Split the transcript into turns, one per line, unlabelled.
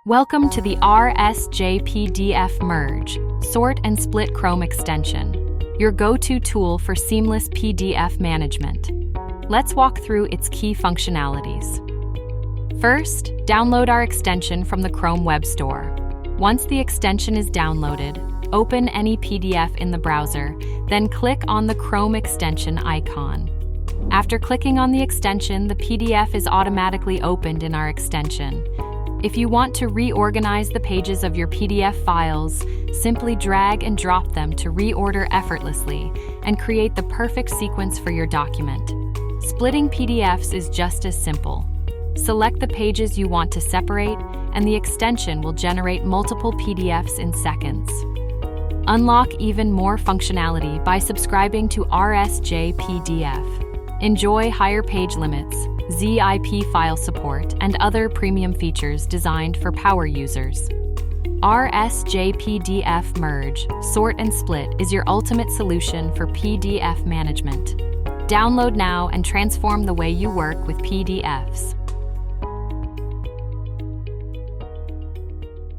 Welcome to the RSJ PDF Merge, Sort and Split Chrome extension, your go-to tool for seamless PDF management. Let's walk through its key functionalities. First, download our extension from the Chrome Web Store. Once the extension is downloaded, open any PDF in the browser, then click on the Chrome extension icon. After clicking on the extension, the PDF is automatically opened in our extension. If you want to reorganize the pages of your PDF files, simply drag and drop them to reorder effortlessly and create the perfect sequence for your document. Splitting PDFs is just as simple. Select the pages you want to separate, and the extension will generate multiple PDFs in seconds. Unlock even more functionality by subscribing to RSJ PDF. Enjoy higher page limits, ZIP file support, and other premium features designed for power users. RSJ PDF Merge, Sort and Split is your ultimate solution for PDF management. Download now and transform the way you work with PDFs.